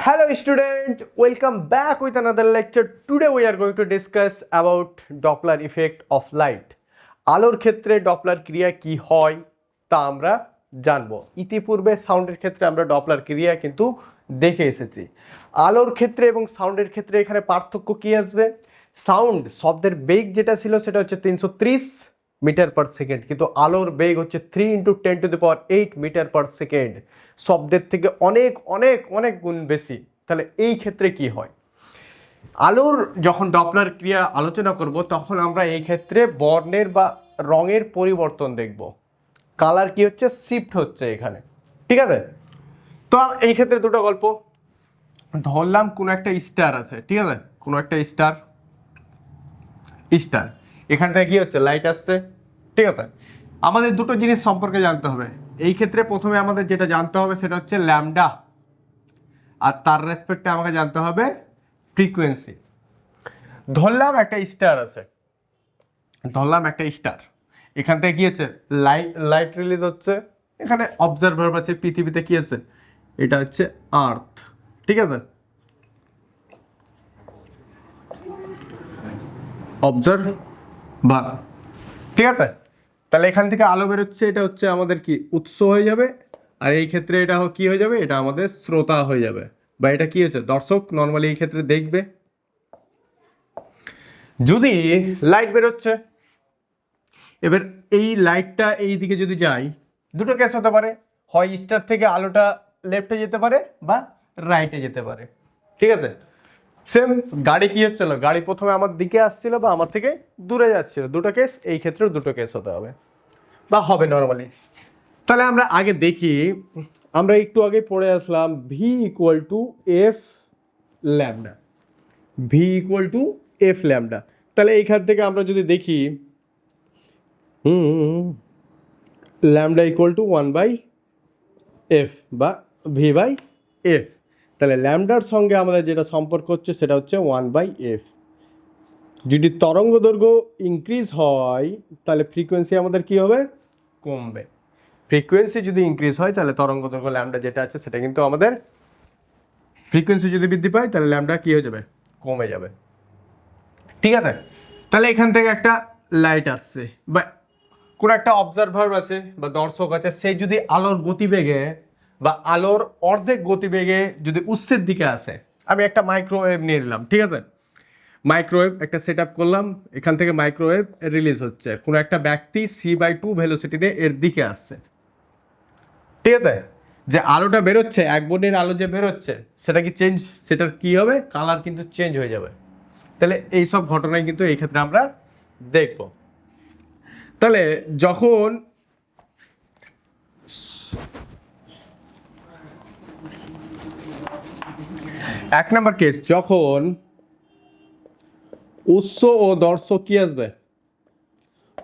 Hello student, welcome back with another lecture. Today we are going to discuss about Doppler effect of light. আলোর ক্ষেত্রে Doppler ক্রিয়া কি হয় তা আমরা জানবো। ইতিপূর্বে সাউন্ডের ক্ষেত্রে আমরা ডপলার ক্রিয়া কিন্তু দেখে এসেছি। আলোর ক্ষেত্রে এবং সাউন্ডের ক্ষেত্রে এখানে পার্থক্য কি আসবে? সাউন্ড শব্দের বেগ যেটা ছিল সেটা হচ্ছে 330 মিটার পার সেকেন্ড, কিন্তু আলোর বেগ হচ্ছে 3 × 10⁸ মিটার পার সেকেন্ড, শব্দের থেকে অনেক অনেক অনেক গুণ বেশি। তাহলে এই ক্ষেত্রে কি হয়? আলোর যখন ডপলার ক্রিয়া আলোচনা করব তখন আমরা এই ক্ষেত্রে বর্ণের বা রঙের পরিবর্তন দেখব। কালার কি হচ্ছে, শিফট হচ্ছে এখানে, ঠিক আছে? তো এই ক্ষেত্রে দুটো গল্প ধরলাম, কোনো একটা স্টার আছে, ঠিক আছে, কোনো একটা স্টার এখান থেকে কি হচ্ছে, লাইট আসছে, ঠিক আছে। আমাদের দুটো জিনিস সম্পর্কে জানতে হবে। এই ক্ষেত্রে প্রথমে আমাদের যেটা জানতে হবে সেটা হচ্ছে ল্যামডা, আর তার রেসপেক্টে আমাকে জানতে হবে ফ্রিকোয়েন্সি। ধরলাম একটা স্টার আছে, এখান থেকে কি হচ্ছে, লাইট রিলিজ হচ্ছে। এখানে অবজারভার আছে, পৃথিবীতে কি আছে, এটা হচ্ছে আর্থ, ঠিক আছে, অবজারভার, ঠিক আছে। তাহলে এখান থেকে আলো বেরোচ্ছে, এটা হচ্ছে আমাদের কি উৎস হয়ে যাবে, আর এই ক্ষেত্রে এটা কি হয়ে যাবে, এটা আমাদের শ্রোতা হয়ে যাবে, বা এটা কি হচ্ছে, দর্শক নর্মালি এই ক্ষেত্রে দেখবে। যদি লাইট বেরোচ্ছে, এবার এই লাইটটা এই দিকে যদি যায়, দুটো কেস হতে পারে, হয় স্টার থেকে আলোটা লেফটে যেতে পারে বা রাইটে যেতে পারে, ঠিক আছে। সেম গাড়ি কি হচ্ছিল, গাড়ি প্রথমে আমার দিকে আসছিল বা আমার থেকে দূরে যাচ্ছিল, দুটো কেস, এই ক্ষেত্রেও দুটো কেস হতে হবে বা হবে নর্মালি। তাহলে আমরা আগে দেখি, আমরা একটু আগে পড়ে আসলাম V equal to F lambda, তাহলে এইখান থেকে আমরা যদি দেখি ল্যামডা ইকুয়াল টু 1/f বা v/f, তাহলে ল্যামডার সঙ্গে আমাদের যেটা সম্পর্ক হচ্ছে সেটা হচ্ছে 1/f। যদি তরঙ্গ দৈর্ঘ্য ইনক্রিজ হয় তাহলে ফ্রিকোয়েন্সি আমাদের কি হবে, কমবে। ফ্রিকোয়েন্সি যদি ইনক্রিজ হয় তাহলে তরঙ্গ দৈর্ঘ্য ল্যামডা যেটা আছে সেটা কিন্তু আমাদের, ফ্রিকোয়েন্সি যদি বৃদ্ধি পায় তাহলে ল্যামডা কি হয়ে যাবে, কমে যাবে, ঠিক আছে। তাহলে এখান থেকে একটা লাইট আসছে বা কোনো একটা অবজারভার আছে বা দর্শক আছে, সে যদি আলোর গতিবেগে বা আলোর অর্ধেক গতিবেগে যদি উৎসের দিকে আসে, আমি একটা মাইক্রোওয়েভ নিয়ে নিলাম, ঠিক আছে, মাইক্রোওয়েভ একটা সেট আপ করলাম, এখান থেকে মাইক্রোওয়েভ রিলিজ হচ্ছে, কোনো একটা ব্যক্তি c/2 ভেলোসিটিতে এর দিকে আসছে, ঠিক আছে। যে আলোটা বেরোচ্ছে, এক বর্ণের আলো যে বেরোচ্ছে সেটা কি চেঞ্জ, সেটার কি হবে, কালার কিন্তু চেঞ্জ হয়ে যাবে। তাহলে এইসব ঘটনায় কিন্তু এই ক্ষেত্রে আমরা দেখব। তাহলে যখন এক নাম্বার কেস, যখন উৎস ও দর্শক কি আসবে,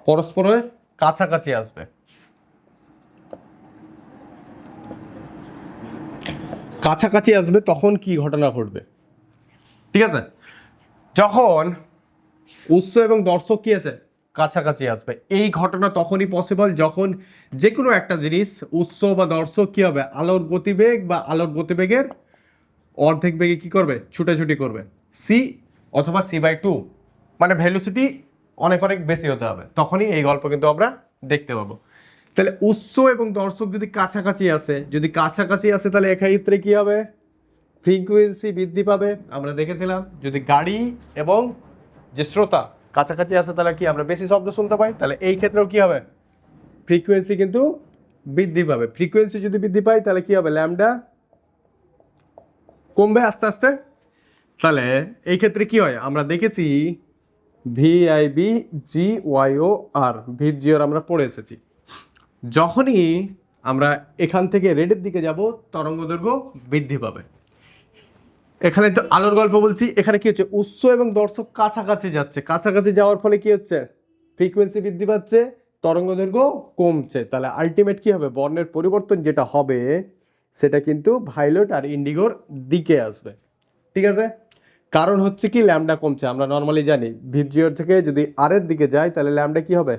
পরস্পরের কাছাকাছি আসবে, তখন কি ঘটনা ঘটবে, ঠিক আছে। যখন উৎস এবং দর্শক কি আছে, কাছাকাছি আসবে, এই ঘটনা তখনই পসিবল যখন যে কোনো একটা জিনিস, উৎস বা দর্শক কি হবে, আলোর গতিবেগ বা আলোর গতিবেগের অর্ধেক বেগে কি করবে, ছুটাছুটি করবে, সি অথবা c/2, মানে ভেলোসিটি অনেক অনেক বেশি হতে হবে, তখনই এই গল্প কিন্তু আমরা দেখতে পাবো। তাহলে উৎস এবং দর্শক যদি কাছাকাছি আসে তাহলে এক্ষেত্রে কি হবে, ফ্রিকোয়েন্সি বৃদ্ধি পাবে। আমরা দেখেছিলাম যদি গাড়ি এবং যে শ্রোতা কাছাকাছি আসে তাহলে কি আমরা বেশি শব্দ শুনতে পাই, তাহলে এই ক্ষেত্রেও কি হবে, ফ্রিকোয়েন্সি কিন্তু বৃদ্ধি পাবে। ফ্রিকোয়েন্সি যদি বৃদ্ধি পায় তাহলে কি হবে, ল্যামডা কমবে আস্তে আস্তে। তাহলে এই ক্ষেত্রে কি হয়, আমরা দেখেছি VIBGYOR, ভিজিওর আমরা পড়ে এসেছি। যখনই আমরা এখান থেকে রেডের দিকে যাব তরঙ্গ দৈর্ঘ্য বৃদ্ধি পাবে। এখানে তো আলোর গল্প বলছি, এখানে কি হচ্ছে, উৎস এবং দর্শক কাছাকাছি যাচ্ছে, কাছাকাছি যাওয়ার ফলে কি হচ্ছে, ফ্রিকোয়েন্সি বৃদ্ধি পাচ্ছে, তরঙ্গ দৈর্ঘ্য কমছে। তাহলে আলটিমেট কি হবে, বর্ণের পরিবর্তন যেটা হবে সেটা কিন্তু ভায়োলেট আর ইন্ডিগোর দিকে আসবে, ঠিক আছে। কারণ হচ্ছে কি, ল্যামডা কমছে। আমরা নর্মালি জানি ভিজিওর থেকে যদি আর এর দিকে যায় তাহলে ল্যামডা কি হবে,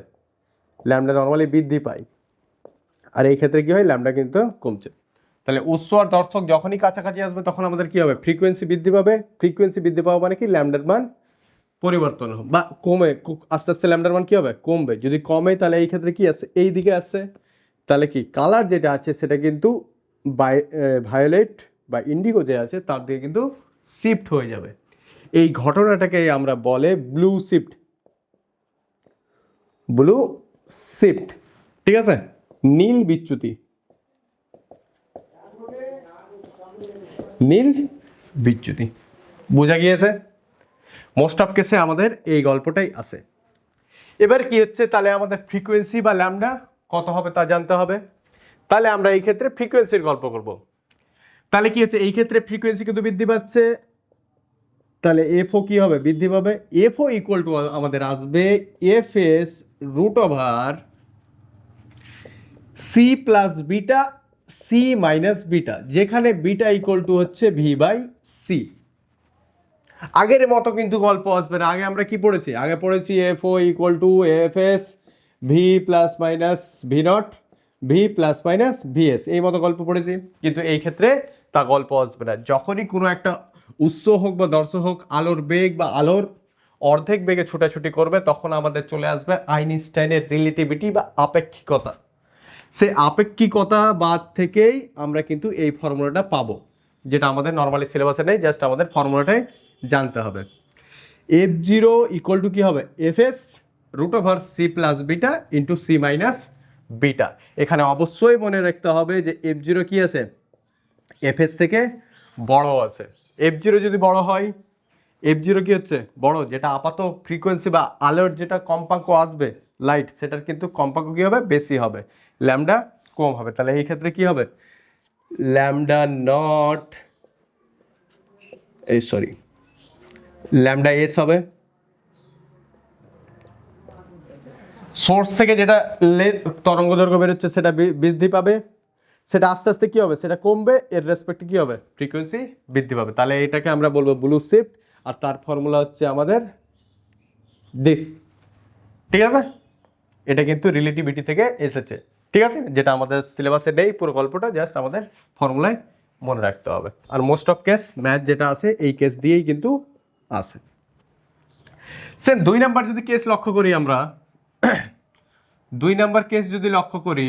ল্যামডা নর্মালি বৃদ্ধি পায়, আর এই ক্ষেত্রে কি হয়, ল্যামডা কিন্তু কমছে। তাহলে উৎস আর দর্শক যখনই কাছাকাছি আসবে তখন আমাদের কি হবে, ফ্রিকোয়েন্সি বৃদ্ধি পাবে। ফ্রিকোয়েন্সি বৃদ্ধি পাওয়া মানে কি, ল্যামডার মান পরিবর্তন হবে বা কমে, আস্তে আস্তে ল্যামডার মান কি হবে, কমবে। যদি কমে তাহলে এই ক্ষেত্রে কি আছে, এই দিকে আসছে, তাহলে কি কালার যেটা আছে সেটা কিন্তু ভায়োলেট বা ইন্ডিগো যে আছে তার দিকে কিন্তু শিফট হয়ে যাবে। এই ঘটনাটাকে আমরা বলে ব্লু শিফট, ব্লু শিফট, ঠিক আছে, নীল বিচ্যুতি, নীল বিচ্যুতি। বোঝা গিয়েছে? মোস্ট অফ কেসে আমাদের এই গল্পটাই আছে। এবার কি হচ্ছে, তাহলে আমাদের ফ্রিকোয়েন্সি বা ল্যামডা কত হবে তা জানতে হবে। তাহলে আমরা এই ক্ষেত্রে ফ্রিকোয়েন্সির গল্প করব। তাহলে কি হচ্ছে, এই ক্ষেত্রে ফ্রিকোয়েন্সি কিন্তু বৃদ্ধি পাচ্ছে, তাহলে এফও কি হবে, বৃদ্ধি পাবে। এফও ইকুয়াল টু আমাদের আসবে F S root over C plus beta C minus beta, যেখানে বিটা ইকুয়াল টু হচ্ছে ভি বাই সি। আগের মতো কিন্তু গল্প আসবে না। আগে আমরা কি পড়েছি, আগে পড়েছি F O equal to F S V plus minus V naught V plus minus V S, এই মতো গল্প পড়েছি। কিন্তু এই ক্ষেত্রে তা গল্প আসবে না। যখনই কোনো একটা উৎস হোক বা দর্শ হোক আলোর বেগ বা আলোর অর্ধেক বেগে ছোটাছুটি করবে, তখন আমাদের চলে আসবে আইনস্টাইনের রিলেটিভিটি বা আপেক্ষিকতা। সে আপেক্ষিকতা বাদ থেকেই আমরা কিন্তু এই ফর্মুলাটা পাবো, যেটা আমাদের নর্মালি সিলেবাসে নেই, জাস্ট আমাদের ফর্মুলাটাই জানতে হবে। এফ জিরো ইকুয়াল টু কী হবে, F S root over C plus beta into C minus beta. এখানে অবশ্যই মনে রাখতে হবে যে এফ জিরো কী আছে, এফ এস থেকে বড় আছে। এফ জিরো যদি বড় হয়, এফ জিরো কী হচ্ছে, বড়, যেটা আপাত ফ্রিকোয়েন্সি বা আলোর যেটা কম্পাঙ্ক আসবে লাইট, সেটার কিন্তু কম্পাঙ্ক কী হবে, বেশি হবে, ল্যামডা কম হবে। তাহলে এই ক্ষেত্রে কী হবে, ল্যামডা নট ল্যামডা এস হবে। সোর্স থেকে যেটা তরঙ্গ দৈর্ঘ্য বেরোচ্ছে সেটা বৃদ্ধি পাবে, সেটা আস্তে আস্তে কী হবে, সেটা কমবে, এর রেসপেক্টে কী হবে, ফ্রিকোয়েন্সি বৃদ্ধি পাবে। তাহলে এটাকে আমরা বলবো ব্লু শিফট, আর তার ফর্মুলা হচ্ছে আমাদের দিস, ঠিক আছে। এটা কিন্তু রিলেটিভিটি থেকে এসেছে, ঠিক আছে, যেটা আমাদের সিলেবাসে নেই পুরো গল্পটা, জাস্ট আমাদের ফর্মুলায় মনে রাখতে হবে। আর মোস্ট অফ কেস ম্যাথ যেটা আছে এই কেস দিয়েই কিন্তু আসে। সেম 2 নাম্বার যদি কেস লক্ষ্য করি আমরা, 2 নাম্বার কেস যদি লক্ষ্য করি,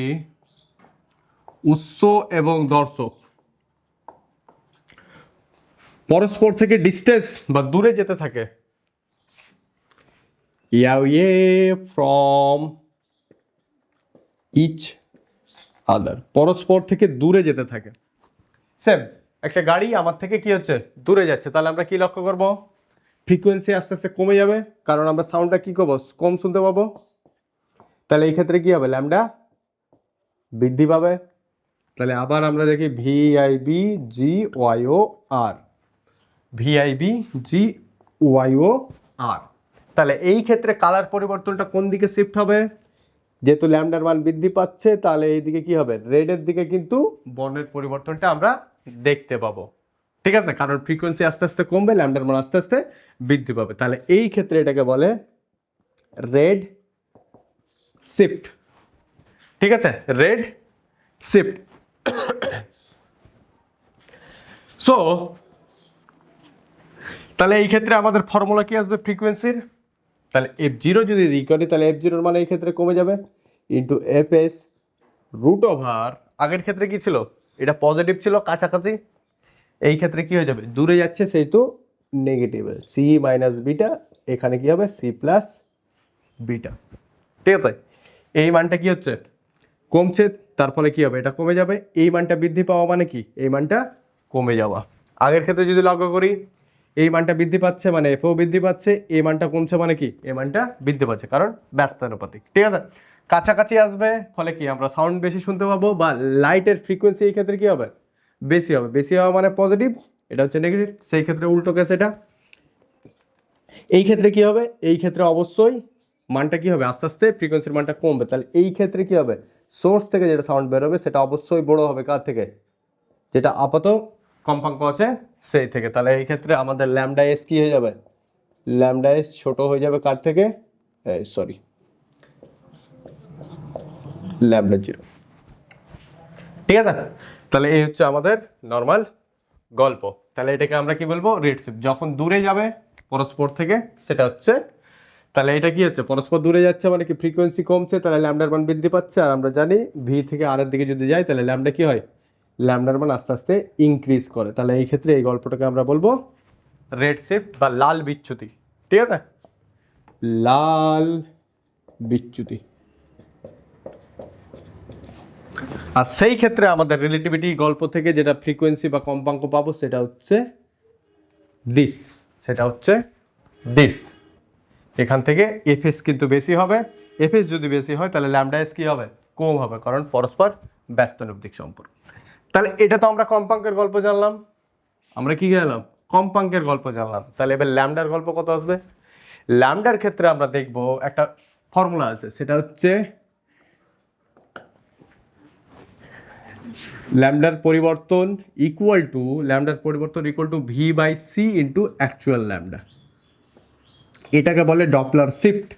উৎস এবং দর্শক পরস্পর থেকে ডিস্টেন্স বা দূরে যেতে থাকে, ফ্রম ইচ আদার, পরস্পর থেকে দূরে যেতে থাকে। সেম একটা গাড়ি আমার থেকে কি হচ্ছে, দূরে যাচ্ছে, তাহলে আমরা কি লক্ষ্য করব, ফ্রিকোয়েন্সি আস্তে আস্তে কমে যাবে, কারণ আমরা সাউন্ডটা কি করবো, কম শুনতে পাবো। তাহলে এই ক্ষেত্রে কি হবে, ল্যামডা বৃদ্ধি পাবে। তাহলে আবার আমরা দেখি ভিআইবি জি ওয়াইও আর, ভিআইবি জি ওয়াইও আর। তাহলে এই ক্ষেত্রে কালার পরিবর্তনটা কোন দিকে শিফট হবে, যেহেতু ল্যামডার মান বৃদ্ধি পাচ্ছে, তাহলে এই দিকে কি হবে, রেডের দিকে কিন্তু বর্ণের পরিবর্তনটা আমরা দেখতে পাবো, ঠিক আছে, কারণ ফ্রিকোয়েন্সি আস্তে আস্তে কমবে, ল্যামডার মান আস্তে আস্তে বৃদ্ধি পাবে। তাহলে এই ক্ষেত্রে এটাকে বলে রেড শিফট, ঠিক আছে, রেড শিফট। সো তাহলে এই ক্ষেত্রে আমাদের ফর্মুলা কি আসবে ফ্রিকোয়েন্সির, তাহলে এফ জিরো যদি ই করি, তাহলে এফ জিরোর মানে এই ক্ষেত্রে কমে যাবে, into F S root over, আগের ক্ষেত্রে কি ছিল, এটা পজিটিভ ছিল কাছাকাছি, এই ক্ষেত্রে কি হয়ে যাবে, দূরে যাচ্ছে সেহেতু নেগেটিভ, সি মাইনাস বিটা, এখানে কি হবে, সি প্লাস বিটা, ঠিক আছে। এই মানটা কি হচ্ছে, কমছে, তার ফলে কি হবে, এটা কমে যাবে। এই মানটা বৃদ্ধি পাওয়া মানে কি, এই মানটা কমে যাওয়া। আগের ক্ষেত্রে যদি লক্ষ্য করি, এই মানটা বৃদ্ধি পাচ্ছে মানে এফও বৃদ্ধি পাচ্ছে, এই মানটা কমছে মানে কি, এই মানটা বৃদ্ধি পাচ্ছে, কারণ ব্যস্তানুপাতিক, ঠিক আছে। কাছাকাছি আসবে ফলে কি আমরা সাউন্ড বেশি শুনতে পাবো, বা লাইটের ফ্রিকোয়েন্সি এই ক্ষেত্রে কি হবে, বেশি হবে। বেশি হওয়া মানে পজিটিভ, এটা হচ্ছে নেগেটিভ, সেই ক্ষেত্রে উল্টো কেস এটা। এই ক্ষেত্রে কি হবে, এই ক্ষেত্রে অবশ্যই মানটা কি হবে, আস্তে আস্তে ফ্রিকোয়েন্সির মানটা কমবে। তাহলে এই ক্ষেত্রে কি হবে, সোর্স থেকে যেটা সাউন্ড বেরোবে সেটা অবশ্যই বড় হবে, কার থেকে, যেটা আপাত কম্পাঙ্ক আছে সেই থেকে। তাহলে এই ক্ষেত্রে আমাদের ল্যামডা এস কি হয়ে যাবে, ল্যামডা এস ছোট হয়ে যাবে কার থেকে, ল্যামডা জিরো, ঠিক আছে। তাহলে এই হচ্ছে আমাদের নর্মাল গল্প। তাহলে এটাকে আমরা কি বলবো, রেড শিফট। যখন দূরে যাবে পরস্পর থেকে সেটা হচ্ছে, তাহলে এটা কি হচ্ছে, পরস্পর দূরে যাচ্ছে মানে কি ফ্রিকোয়েন্সি কমছে, তাহলে ল্যামডার মান বৃদ্ধি পাচ্ছে। আর আমরা জানি ভি থেকে আর এর দিকে যদি যাই তাহলে ল্যামডা কি হয়, ল্যামডার মান আস্তে আস্তে ইনক্রিজ করে। তাহলে এই ক্ষেত্রে এই গল্পটাকে আমরা বলবো রেড শিফট বা লাল বিচ্যুতি। ঠিক আছে, লাল বিচ্যুতি। আর সেই ক্ষেত্রে আমাদের রিলেটিভিটি গল্প থেকে যেটা ফ্রিকোয়েন্সি বা কম্পাঙ্ক পাবো সেটা হচ্ছে দিস, সেটা হচ্ছে দিস। এখান থেকে এফএস কিন্তু বেশি হবে, এফএস যদি বেশি হয় তাহলে ল্যামডা এস কি হবে, কম হবে, কারণ পরস্পর ব্যস্তানুপাতিক সম্পর্ক। তাহলে এটা তো আমরা কম্পাঙ্কের গল্প জানলাম, আমরা কি জানলাম, কম্পাঙ্কের গল্প জানলাম। তাহলে এবার ল্যামডার গল্প কত আসবে। ল্যামডার ক্ষেত্রে আমরা দেখব একটা ফর্মুলা আছে, সেটা হচ্ছে ল্যামডার পরিবর্তন equal to V by C into actual lambda. এটাকে বলে ডপলার শিফট।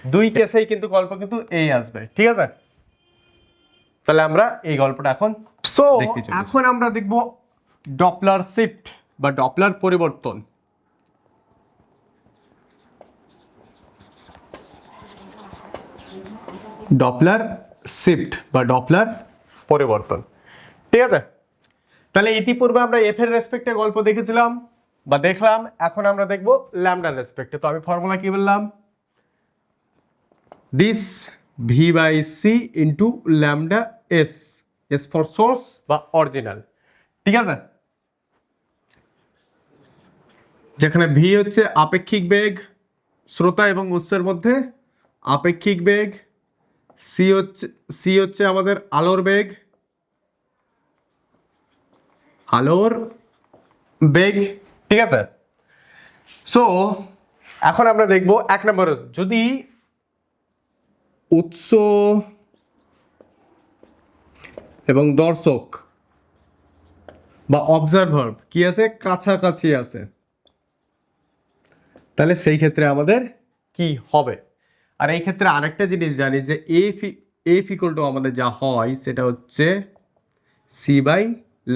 দুই কেসেই কিন্তু গল্প কিন্তু এই আসবে। ঠিক আছে, তাহলে আমরা এই গল্পটা এখন এখন আমরা দেখব ডপলার শিফট বা ডপলার পরিবর্তন। ডপলার শিফট বা ডপলার পরিবর্তন। ঠিক আছে, তাহলে ইতিপূর্বে আমরা এফ এর রেসপেক্টে গল্প দেখেছিলাম বা দেখলাম, এখন আমরা দেখব ল্যামডার রেসপেক্টে। তো আমি ফর্মুলা কি বললাম, this V by C into lambda S, S for source বা অরিজিনাল। ঠিক আছে, যেখানে ভি হচ্ছে আপেক্ষিক বেগ শ্রোতা এবং উৎসের মধ্যে, আপেক্ষিক বেগ, সি হচ্ছে আমাদের আলোর বেগ, আলোর বেগ। ঠিক আছে, সো এখন আমরা দেখব এক নম্বর, যদি উৎস এবং দর্শক বা অবজারভার কি আছে, কাছাকাছি আছে, তাহলে সেই ক্ষেত্রে আমাদের কি হবে। আর এই ক্ষেত্রে আরেকটা জিনিস জানি যে এফ ইকুয়াল টু আমাদের যা হয় সেটা হচ্ছে সি বাই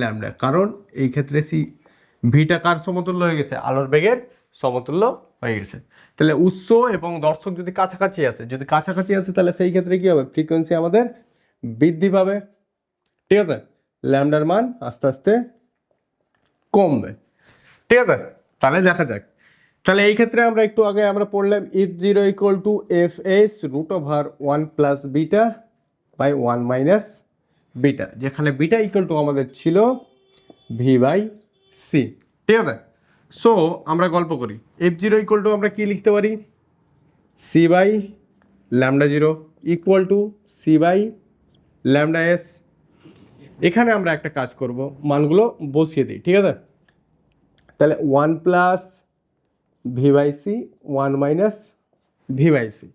ল্যামডা, কারণ এই ক্ষেত্রে সি ভিটা কার সমতুল্য হয়ে গেছে, আলোর বেগের সমতুল্য হয়ে গেছে। তাহলে উৎস এবং দর্শক যদি কাছাকাছি আসে তাহলে সেই ক্ষেত্রে কি হবে, ফ্রিকোয়েন্সি আমাদের বৃদ্ধি পাবে। ঠিক আছে, ল্যামডার মান আস্তে আস্তে কমবে। ঠিক আছে, তাহলে দেখা যাক। তাহলে এই ক্ষেত্রে আমরা একটু আগে আমরা পড়লাম F zero equal to F S root over 1 + beta by 1 - beta, যেখানে বিটা ইকুয়াল টু আমাদের ছিল ভি বাই সি। ঠিক আছে, সো আমরা গল্প করি এফ জিরো ইকুয়াল টু আমরা কি লিখতে পারি, C by lambda zero equal to C by lambda S. এখানে আমরা একটা কাজ করব, মানগুলো বসিয়ে দিই। ঠিক আছে, তাহলে 1 + V by C 1 - V by C,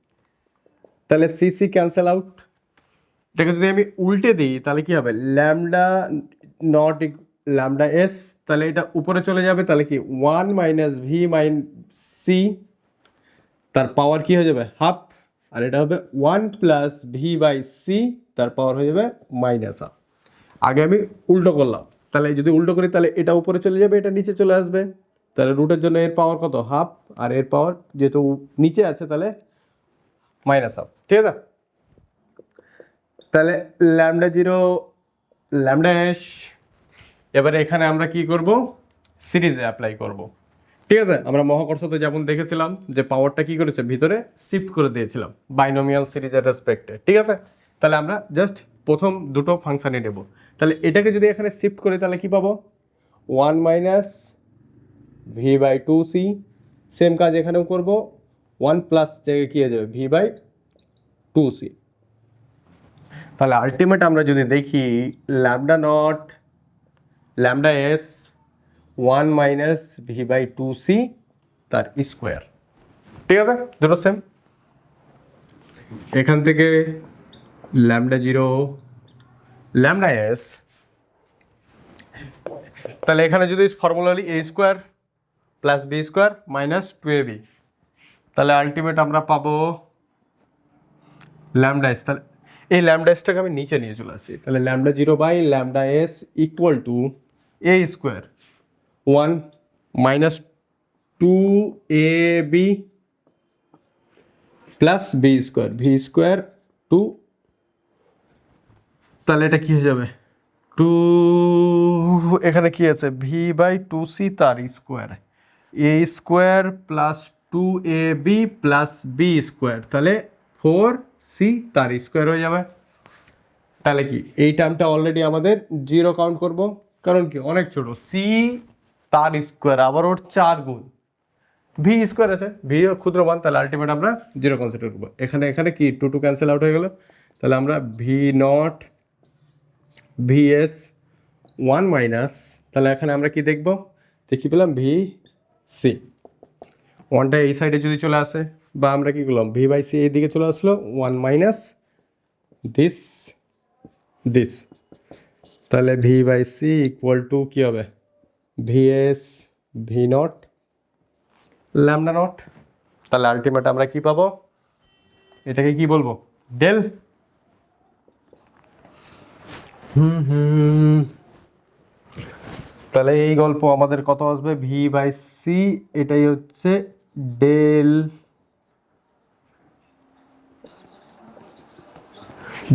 তাহলে সি সি ক্যান্সেল আউট। এটাকে যদি আমি উল্টে দিই তাহলে কি হবে, ল্যামডা নট ল্যামডা এস, তাহলে এটা উপরে চলে যাবে, তাহলে কি 1 - ভি সি, তার পাওয়ার কি হয়ে যাবে হাফ, আর এটা হবে 1 + ভি বাই সি, তার পাওয়ার হয়ে যাবে -হাফ। আগে আমি উল্টো করলাম, তাহলে যদি উল্টো করি তাহলে এটা উপরে চলে যাবে, এটা নিচে চলে আসবে, তাহলে রুটের জন্য এর পাওয়ার কত, হাফ, আর এর পাওয়ার যেহেতু নিচে আছে তাহলে -হাফ। ঠিক আছে, তাহলে ল্যামডা জিরো ল্যামডা এস, এবারে এখানে আমরা কি করব, সিরিজে অ্যাপ্লাই করব। ঠিক আছে, আমরা মহাকর্ষতে যেমন দেখেছিলাম যে পাওয়ারটা কি করেছে, ভিতরে শিফট করে দিয়েছিলাম বাইনোমিয়াল সিরিজের রেসপেক্টে। ঠিক আছে, তাহলে আমরা জাস্ট প্রথম দুটো ফাংশানই নেব। তাহলে এটাকে যদি এখানে শিফট করি তাহলে কি পাবো, 1 - ভি বাই 2c, সেম কাজ এখানেও করব, 1 + জায়গায় কি হয়ে যাবে, ভি বাই 2c। তাহলে আলটিমেট আমরা যদি দেখি lambda naught lambda S 1 - V by 2c তার স্কোয়ার। ঠিক আছে, দুটো সেম। এখান থেকে ল্যামডা জিরো ল্যামডা এস, তাহলে এখানে যদি ফর্মুলা হলি a² + b² - 2ab, তাহলে আলটিমেট আমরা পাবো ল্যামডা এস। তাহলে এই ল্যামডা এসটাকে আমি নিচে নিয়ে চলে আসছি, তাহলে lambda zero by lambda S equal to A square one minus two A B plus B square V square two, তাহলে এটা কি হয়ে যাবে টু, এখানে কি আছে ভি বাই টু সি তার square A square plus two A B plus B square, তাহলে ফোর সি তার স্কোয়ার হয়ে যাবে। তাহলে কি এই টার্মটা অলরেডি আমাদের জিরো কাউন্ট করব, কারণ কি অনেক ছোট, সি তার স্কোয়ার আবার ওর 4 গুণ, ভি স্কোয়ার আছে, ভি ক্ষুদ্র মান, তাহলে আলটিমেট আমরা জিরো কনসিডার করবো। এখানে এখানে কি টু টু ক্যান্সেল আউট হয়ে গেল, তাহলে আমরা V naught V S one minus, তাহলে এখানে আমরা কি দেখব যে কী পেলাম ভি সি, ওয়ানটা এই সাইডে যদি চলে আসে বা আমরা কি করলাম ভি বাই সি এই দিকে চলে আসলো, ওয়ান মাইনাস দিস দিস, তাহলে V by C equal to কী হবে V S V naught lambda naught, তাহলে আলটিমেট আমরা কি পাবো, এটাকে কি বলবো ডেল। তাহলে এই গল্প আমাদের কত আসবে ভি বাই সি, এটাই হচ্ছে ডেল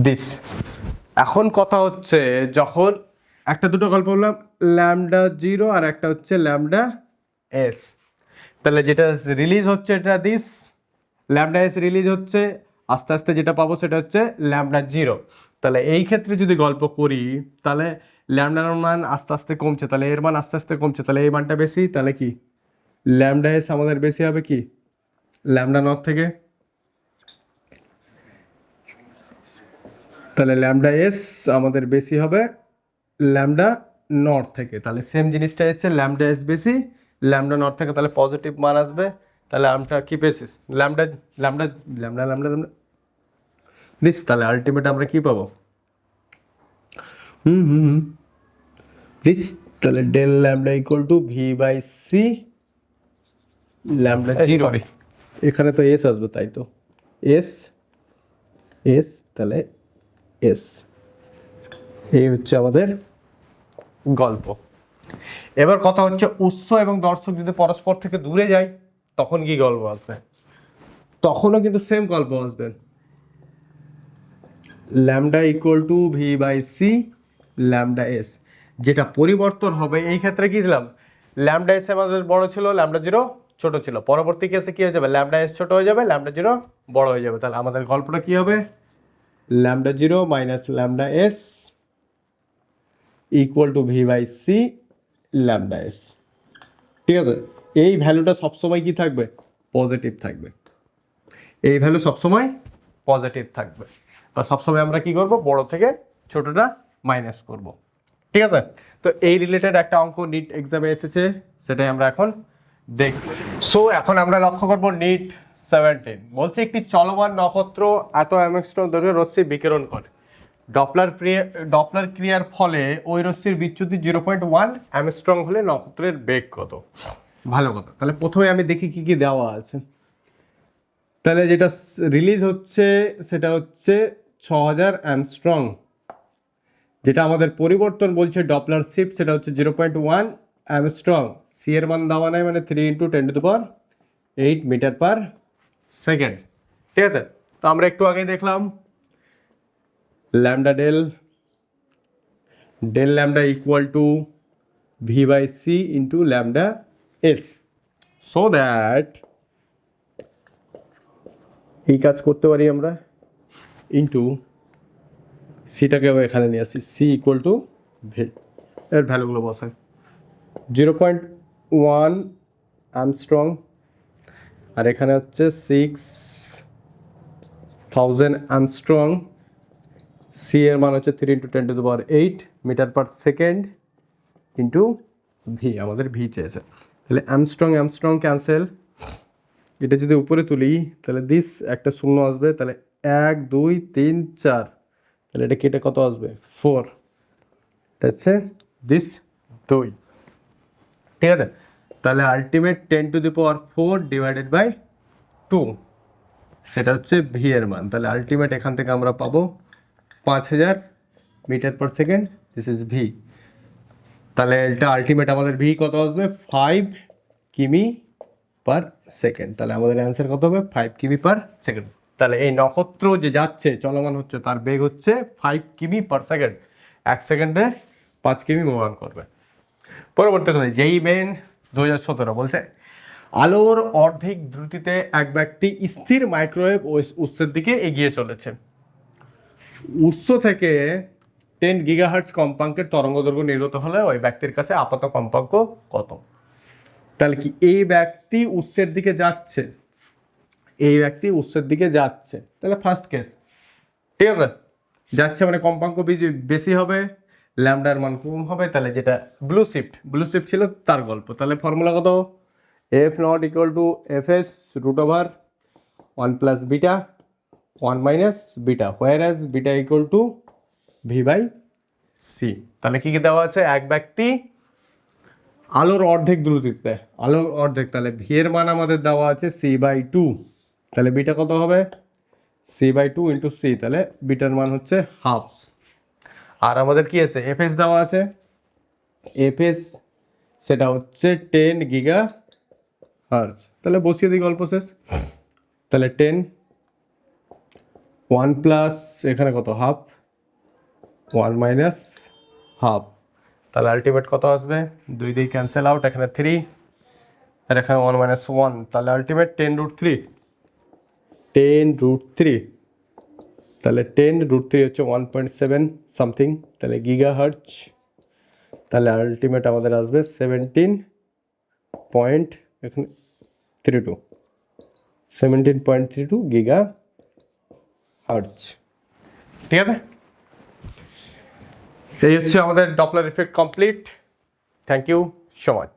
দিস। এখন কথা হচ্ছে যখন একটা দুটো গল্প বললাম ল্যামডা জিরো আর একটা হচ্ছে ল্যামডা এস, তাহলে যেটা রিলিজ হচ্ছে এটা দিস ল্যামডা এস রিলিজ হচ্ছে, আস্তে আস্তে যেটা পাবো সেটা হচ্ছে ল্যামডা জিরো। তাহলে এই ক্ষেত্রে যদি গল্প করি তাহলে ল্যামডার মান আস্তে আস্তে কমছে, তাহলে এর মান আস্তে আস্তে কমছে, তাহলে এই মানটা বেশি, তাহলে কি ল্যামডা এস আমাদের বেশি হবে কি ল্যামডা নট থেকে, তাহলে ল্যামডা এস আমাদের বেশি হবে ল্যামডা নট থেকে, তাহলে সেম জিনিসটা এসছে ল্যামডা এস বেশি ল্যামডা নট থেকে, তাহলে পজিটিভ মান আসবে, তাহলে আমরা কি পেয়েছি lambda lambda lambda lambda lambda this, তাহলে আলটিমেট আমরা কি পাবো দিস, তাহলে del lambda equal to V by C lambda zero, এখানে তো এস আসবে তাই তো এস এস, তাহলে এস, এই হচ্ছে আমাদের গল্প। এবার কথা হচ্ছে উৎস এবং দর্শক যদি পরস্পর থেকে দূরে যায় তখন কি গল্প আসবে, তখনও কিন্তু সেম গল্প আসবে, lambda equal to V by C lambda S, যেটা পরিবর্তন হবে এই ক্ষেত্রে কি ছিলাম ল্যামডা এস আমাদের বড় ছিল ল্যামডা জিরো ছোট ছিল, পরবর্তী কেসে কি হয়ে যাবে ল্যামডা এস ছোট হয়ে যাবে ল্যামডা জিরো বড় হয়ে যাবে, তাহলে আমাদের গল্পটা কি হবে lambda zero minus lambda S equal to V by C lambda S. ঠিক আছে, এই ভ্যালুটা সবসময় কি থাকবে পজিটিভ থাকবে, এই ভ্যালু সবসময় পজিটিভ থাকবে, বা সবসময় আমরা কি করব বড় থেকে ছোটটা মাইনাস করব। ঠিক আছে, তো এই রিলেটেড একটা অঙ্ক নিট এক্সামে এসেছে, সেটাই আমরা এখন দেখব। সো এখন আমরা লক্ষ্য করব নিট 17 বলছে একটি চলমান নক্ষত্র এত অ্যাংস্ট্রম দৈর্ঘ্যের রশ্মি বিকিরণ করে, ডপলার ক্রিয়ার ফলে ওই রশ্মির বিচ্যুতি 0.1 অ্যাংস্ট্রম হলে নক্ষত্রের বেগ কত। ভালো কথা, তাহলে প্রথমে আমি দেখি কি কি দেওয়া আছে। তাহলে যেটা রিলিজ হচ্ছে সেটা হচ্ছে 6000 অ্যাংস্ট্রম, যেটা আমাদের পরিবর্তন বলছে ডপলার শিফট সেটা হচ্ছে 0.1 অ্যাংস্ট্রম, সি এর মান দেওয়া নাই মানে 3 × 10⁸ মিটার পার সেকেন্ড। ঠিক আছে, তো আমরা একটু আগে দেখলাম lambda del lambda equal to V by C into lambda S, so that এই কাজ করতে পারি আমরা ইন্টু সিটাকে এখানে নিয়ে আসি, সি ইকুয়াল টু ভি, এর ভ্যালুগুলো বসাই 0.1 আর্মস্ট্রং আর এখানে হচ্ছে 6000 আর্মস্ট্রং, সি এর মান হচ্ছে 3 × 10⁸ metre per second into V, আমাদের ভি চেয়েছে, তাহলে অ্যামস্ট্রং ক্যান্সেল, এটা যদি উপরে তুলি তাহলে দিস একটা শূন্য আসবে, তাহলে 1 2 3 4, তাহলে এটা কেটে কত আসবে 4, এটা হচ্ছে দিস 2। ঠিক আছে, তাহলে আলটিমেট 10⁴ ডিভাইডেড বাই 2, সেটা হচ্ছে ভি এর মান, তাহলে আলটিমেট এখান থেকে আমরা পাবো 5000 metre per second, this is V. তাহলে এটা আলটিমেট আমাদের ভি কত আসবে, 5 কিমি পার সেকেন্ড। তাহলে আমাদের অ্যান্সার কত হবে, 5 কিমি পার সেকেন্ড। তাহলে এই নক্ষত্র যে যাচ্ছে, চলমান হচ্ছে, তার বেগ হচ্ছে 5 কিমি পার সেকেন্ড। 1 সেকেন্ডে 5 কিমি মুভ অন করবে। পরবর্তী কথা, যেই মেন 2017 বলছে আলোর অর্ধেক দ্রুতিতে এক ব্যক্তি স্থির মাইক্রোওয়েভ উৎসের দিকে এগিয়ে চলেছে। উৎস থেকে 10 গিগাহার্টজ কম্পাঙ্কের তরঙ্গদৈর্ঘ্য নির্গত হলে ওই ব্যক্তির কাছে আপাত কম্পাঙ্ক কত? তাহলে কি এই ব্যক্তি উৎসের দিকে যাচ্ছে, এই ব্যক্তি উৎসের দিকে যাচ্ছে, তাহলে ফার্স্ট কেস, ঠিক আছে, যাচ্ছে মানে কম্পাঙ্ক বেশি হবে, ল্যামডার মান কম হবে। তাহলে যেটা ব্লু শিফট ছিল তার গল্প। তাহলে ফর্মুলা কত, F naught equal to F S root over 1 plus beta 1 minus beta, whereas beta equal to V by C. তাহলে কি কি দেওয়া আছে, এক ব্যক্তি আলোর অর্ধেক দ্রুতিতে, আলোর অর্ধেক, তাহলে ভি এর মান আমাদের দেওয়া আছে সি বাই টু। তাহলে বিটা কত হবে, C by two into C, তাহলে বিটার মান হচ্ছে হাফ। আর আমাদের কি আছে, এফএস দেওয়া আছে, এফএস সেটা হচ্ছে 10 গিগা হার্জ। তাহলে বসিয়ে দিই, গল্প শেষ। তাহলে 10 1 প্লাস এখানে কত হাফ, 1 মাইনাস হাফ, তাহলে আলটিমেট কত আসবে, 2 দিয়ে ক্যান্সেল আউট, এখানে 3 আর এখানে 1 মাইনাস 1, তাহলে আলটিমেট 10√3, 10√3, তাহলে 10√3 হচ্ছে 1.7 সামথিং, তাহলে গিগা হার্জ। তাহলে আলটিমেট আমাদের আসবে 17.32 গিগা হার্জ। ঠিক আছে, এই হচ্ছে আমাদের Doppler effect complete. Thank you so much.